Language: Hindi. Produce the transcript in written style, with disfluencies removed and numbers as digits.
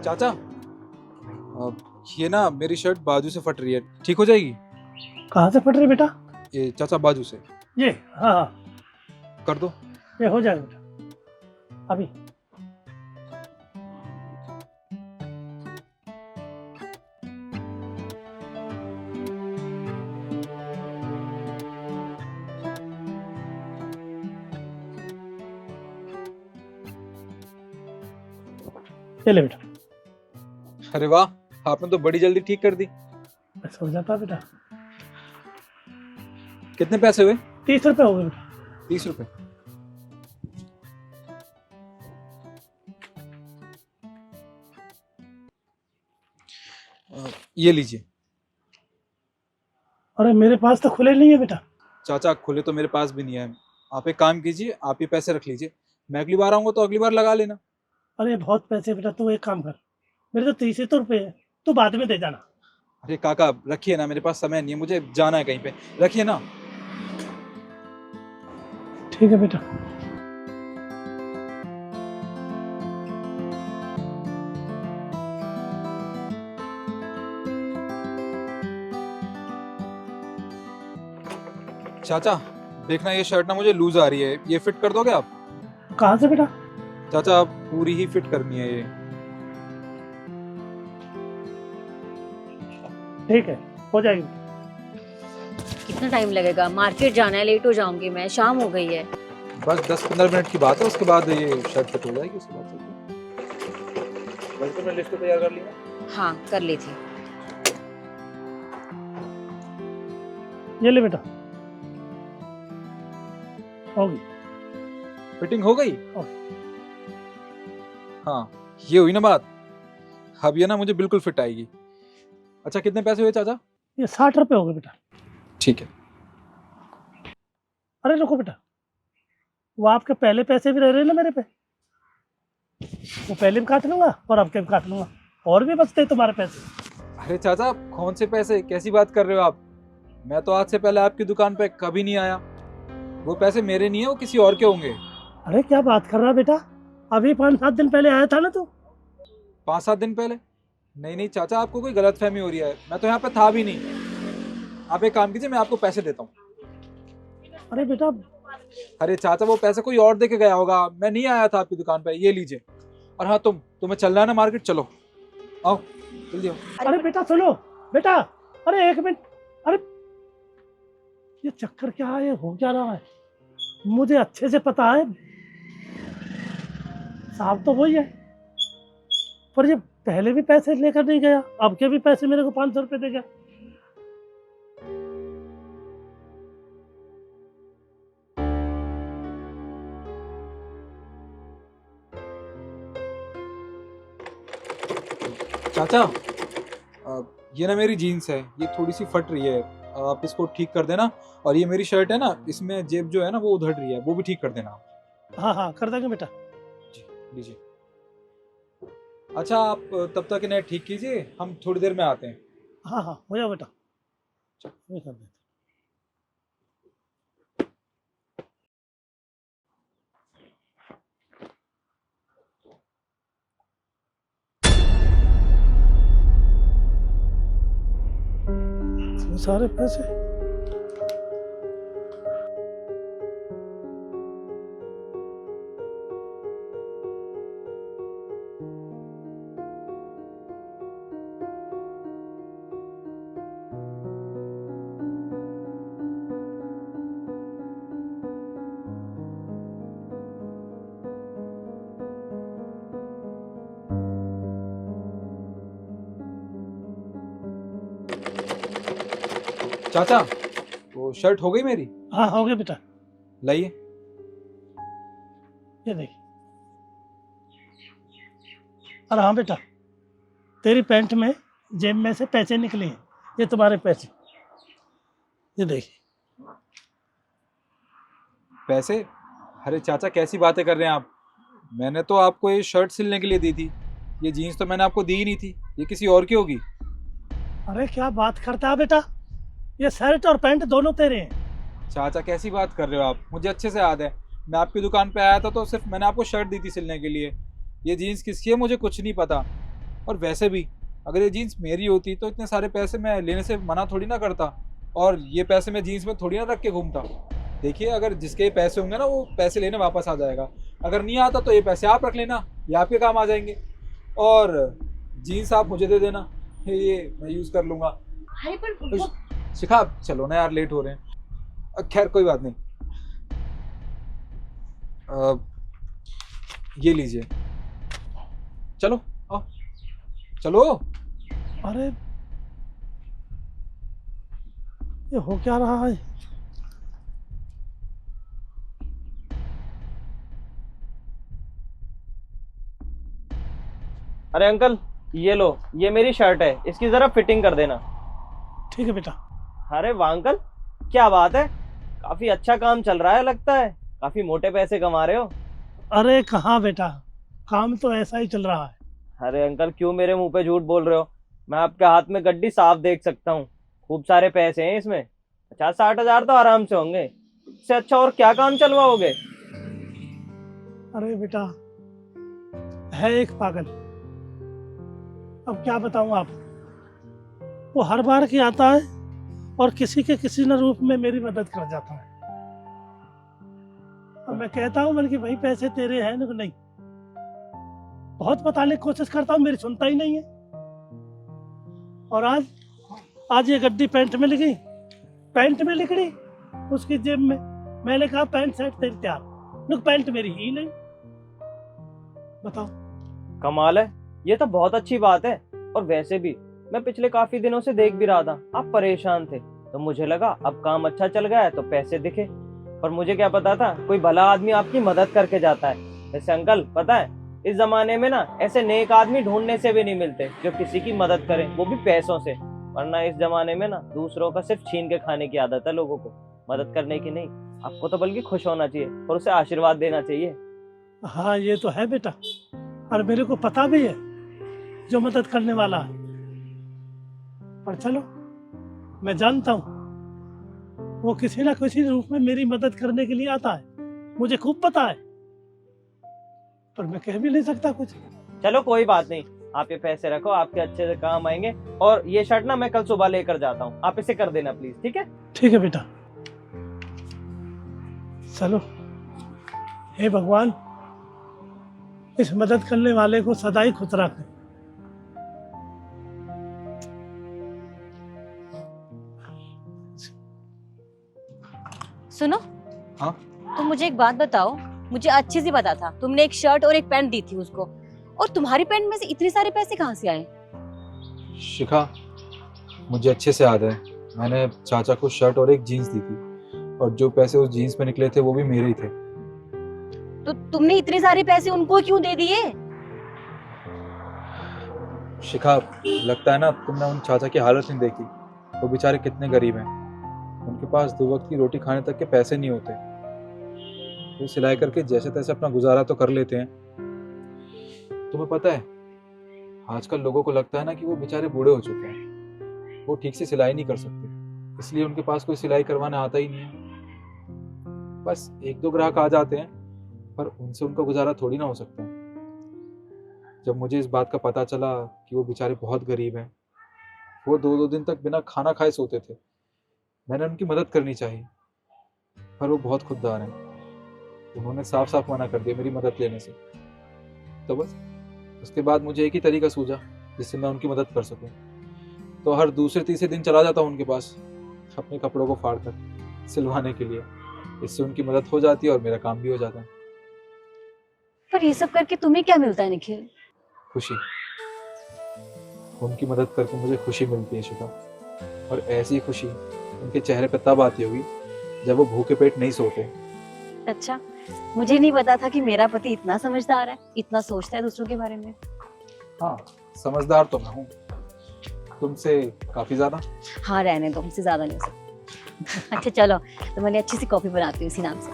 चाचा ये ना मेरी शर्ट बाजू से फट रही है, ठीक हो जाएगी? कहाँ से फट रही बेटा? ये चाचा बाजू से ये हाँ हाँ, कर दो। ये हो जाएगा बेटा अभी। ये ले बेटा। अरे वाह, आपने तो बड़ी जल्दी ठीक कर दी। ऐसा हो जाता बेटा। कितने पैसे हुए? 30 रुपये हो गए बेटा। 30 रुपए। ये लीजिए। अरे मेरे पास तो खुले नहीं है बेटा। चाचा खुले तो मेरे पास भी नहीं है। आप एक काम कीजिए, आप ये पैसे रख लीजिए, मैं अगली बार आऊंगा तो अगली बार लगा लेना। अरे बहुत पैसे बेटा, तू एक काम कर, मेरे तो 30 ही तो रुपये है, तू बाद में दे जाना। अरे काका रखिए ना, मेरे पास समय नहीं है, मुझे जाना है कहीं पे, रखिए ना। ठीक है बेटा। चाचा देखना, ये शर्ट ना मुझे लूज आ रही है, ये फिट कर दोगे आप? कहाँ से बेटा? चाचा पूरी ही फिट करनी है ये। ठीक है, हो जाएगी। कितना टाइम लगेगा? मार्केट जाना है, लेट हो जाऊंगी मैं, शाम हो गई है। बस 10-15 मिनट की बात है, उसके बाद ये शर्ट फिट हो जाएगी, उसके बाद चलते हैं। वैसे तो मैं लिस्ट तैयार कर ली ना। हाँ कर ली थी। ये ले बेटा, होगी। फिटिंग हो गई? ओके। हाँ ये हुई ना बात, अब ये ना मुझे बिल्कुल फिट आएगी। अच्छा कितने पैसे हुए चाचा? ये 60 रुपये हो गए बेटा। ठीक है। अरे रुको बेटा, वो आपके पहले पैसे भी रह रहे हैं ना मेरे पे, वो पहले भी काट लूंगा और अब के भी काट लूंगा, और भी बचते हैं तुम्हारे पैसे। अरे चाचा कौन से पैसे, कैसी बात कर रहे हो आप? मैं तो आज से पहले आपकी दुकान पे कभी नहीं आया, वो पैसे मेरे नहीं है, वो किसी और के होंगे। अरे क्या बात कर रहा बेटा, अभी 5-7 दिन पहले आया था ना तू। 5-7 दिन पहले? नहीं नहीं चाचा, आपको कोई गलतफहमी हो रही है, मैं तो यहाँ पे था भी नहीं। आप एक काम कीजिए, मैं आपको पैसे देता हूँ। अरे बेटा, अरे चाचा वो पैसे कोई और दे के गया होगा, मैं नहीं आया था आपकी दुकान पे, ये लीजिए। और हाँ तुम्हें चलना है ना मार्केट, चलो आओ जल्दी आओ। अरे बेटा सुनो बेटा, अरे एक मिनट, अरे ये चक्कर क्या है, हो क्या रहा है, मुझे अच्छे से पता है, साहब तो वही है, पर ये पहले भी पैसे लेकर नहीं गया, अब के भी पैसे मेरे को 500 रुपये दे गया। चाचा ये ना मेरी जीन्स है, ये थोड़ी सी फट रही है, आप इसको ठीक कर देना। और ये मेरी शर्ट है ना, इसमें जेब जो है ना वो उधड़ रही है, वो भी ठीक कर देना आप। हाँ हाँ कर देंगे बेटा। जी लीजिए। अच्छा आप तब तक इन्हें ठीक कीजिए, हम थोड़ी देर में आते हैं। हाँ हाँ हो जाओ बेटा, ये कर देते। सारे पैसे चाचा वो शर्ट हो गई मेरी? हाँ हो गए बेटा, लाइए। ये देखिए। अरे हाँ बेटा, तेरी पैंट में जेब में से पैसे निकले हैं, ये तुम्हारे पैसे, ये देखिए। पैसे? अरे चाचा कैसी बातें कर रहे हैं आप, मैंने तो आपको ये शर्ट सिलने के लिए दी थी, ये जीन्स तो मैंने आपको दी ही नहीं थी, ये किसी और की होगी। अरे क्या बात करता है बेटा, ये शर्ट और पैंट दोनों तेरे हैं। चाचा कैसी बात कर रहे हो आप, मुझे अच्छे से याद है, मैं आपकी दुकान पे आया था तो सिर्फ मैंने आपको शर्ट दी थी सिलने के लिए, ये जीन्स किसकी है मुझे कुछ नहीं पता। और वैसे भी अगर ये जीन्स मेरी होती तो इतने सारे पैसे मैं लेने से मना थोड़ी ना करता, और ये पैसे मैं जीन्स में थोड़ी ना रख के घूमता। देखिए, अगर जिसके ये पैसे होंगे ना, वो पैसे लेने वापस आ जाएगा। अगर नहीं आता तो ये पैसे आप रख लेना, ये आपके काम आ जाएंगे। और जीन्स आप मुझे दे देना, ये मैं यूज़ कर लूँगा। अरे पर तो शिखा, चलो ना यार, लेट हो रहे हैं। खैर कोई बात नहीं। ये लीजिए, चलो आओ, चलो। अरे ये हो क्या रहा है? अरे अंकल, ये लो, ये मेरी शर्ट है, इसकी जरा फिटिंग कर देना। ठीक है बेटा। अरे वाह अंकल, क्या बात है, काफी अच्छा काम चल रहा है, लगता है काफी मोटे पैसे कमा रहे हो। अरे कहाँ बेटा, काम तो ऐसा ही चल रहा है। अरे अंकल, क्यों मेरे मुंह पे झूठ बोल रहे हो? मैं आपके हाथ में गड्डी साफ देख सकता हूँ, खूब सारे पैसे हैं इसमें, 50-60 हजार तो आराम से होंगे। इससे अच्छा और क्या काम चलवाओगे? अरे बेटा, है एक पागल, अब क्या बताऊं आप। वो हर बार की आता है और किसी के किसी न रूप में मेरी मदद कर जाता है। अब मैं कहता हूं बल्कि भाई पैसे तेरे हैं ना? नहीं, बहुत बताने की कोशिश करता हूं, मेरी सुनता ही नहीं है। और आज ये गड्डी पैंट में लिखी, पैंट में लिखड़ी उसकी जेब में। मैंने कहा पैंट शर्ट तेरी तैयार, लोग पैंट मेरी ही नहीं। बताओ। कमाल है, ये तो बहुत अच्छी बात है। और वैसे भी मैं पिछले काफी दिनों से देख भी रहा था, आप परेशान थे, तो मुझे लगा अब काम अच्छा चल गया है तो पैसे दिखे। पर मुझे क्या पता था कोई भला आदमी आपकी मदद करके जाता है। वैसे अंकल, पता है इस जमाने में ना ऐसे नेक आदमी ढूंढने से भी नहीं मिलते जो किसी की मदद करें, वो भी पैसों से। वरना इस जमाने में ना दूसरों का सिर्फ छीन के खाने की आदत है लोगों को, मदद करने की नहीं। आपको तो बल्कि खुश होना चाहिए और उसे आशीर्वाद देना चाहिए। हाँ ये तो है बेटा, और मेरे को पता भी है जो मदद करने वाला है। पर चलो, मैं जानता हूँ वो किसी ना किसी रूप में मेरी मदद करने के लिए आता है, मुझे खूब पता है, पर मैं कह भी नहीं सकता कुछ। चलो कोई बात नहीं, आप ये पैसे रखो, आपके अच्छे से काम आएंगे। और ये शर्ट ना मैं कल सुबह लेकर जाता हूँ, आप इसे कर देना प्लीज, ठीक है? ठीक है बेटा। चलो, हे भगवान, इस मदद करने वाले को सदा ही खुश रखें। सुनो। हाँ? तुम मुझे एक बात बताओ, मुझे अच्छे से पता था तुमने एक शर्ट और एक पैंट दी थी उसको, और तुम्हारी पैंट में से इतने सारे पैसे कहाँ से आए? शिखा, मुझे अच्छे से याद है, मैंने चाचा को शर्ट और एक जीन्स दी थी, और जो पैसे उस जीन्स में निकले थे वो भी मेरे ही थे। तो तुमने इतने सारे पैसे उनको क्यों दे दिए? शिखा, लगता है ना तुमने उन चाचा की हालत नहीं देखी, वो बेचारे कितने गरीब हैं। उनके पास 2 वक्त की रोटी खाने तक के पैसे नहीं होते। वो सिलाई करके जैसे तैसे अपना गुजारा तो कर लेते हैं। तुम्हें पता है, आजकल लोगों को लगता है ना कि वो बेचारे बूढ़े हो चुके हैं, वो ठीक से सिलाई नहीं कर सकते, इसलिए उनके पास कोई सिलाई करवाना आता ही नहीं है। बस 1-2 ग्राहक आ जाते हैं, पर उनसे उनका गुजारा थोड़ी ना हो सकता। जब मुझे इस बात का पता चला कि वो बेचारे बहुत गरीब हैं, वो 2-2 दिन तक बिना खाना खाए सोते थे, मैंने उनकी मदद करनी चाहिए, पर वो बहुत खुददार हैं। उन्होंने साफ साफ मना कर दिया मेरी मदद लेने से। तो बस उसके बाद मुझे एक ही तरीका सूझा जिससे मैं उनकी मदद कर सकूं। तो हर दूसरे-तीसरे दिन चला जाता हूं उनके पास अपने कपड़ों को फाड़ कर सिलवाने के लिए। इससे उनकी मदद हो जाती है और मेरा काम भी हो जाता है। पर ये सब करके तुम्हें क्या मिलता है निखिल? खुशी। उनकी मदद करके मुझे खुशी मिलती है शिखा, और ऐसी खुशी उनके चेहरे पर तब आती होगी जब वो भूखे पेट नहीं सोते। अच्छा, मुझे नहीं पता था कि मेरा पति इतना समझदार है, इतना सोचता है दूसरों के बारे में। हाँ, समझदार तो मैं हूँ, तुमसे काफी ज्यादा। हाँ रहने दो, मुझसे ज्यादा नहीं हो सकता। अच्छा चलो, तो मैंने अच्छी सी कॉफी बनाती हूँ इसी नाम से।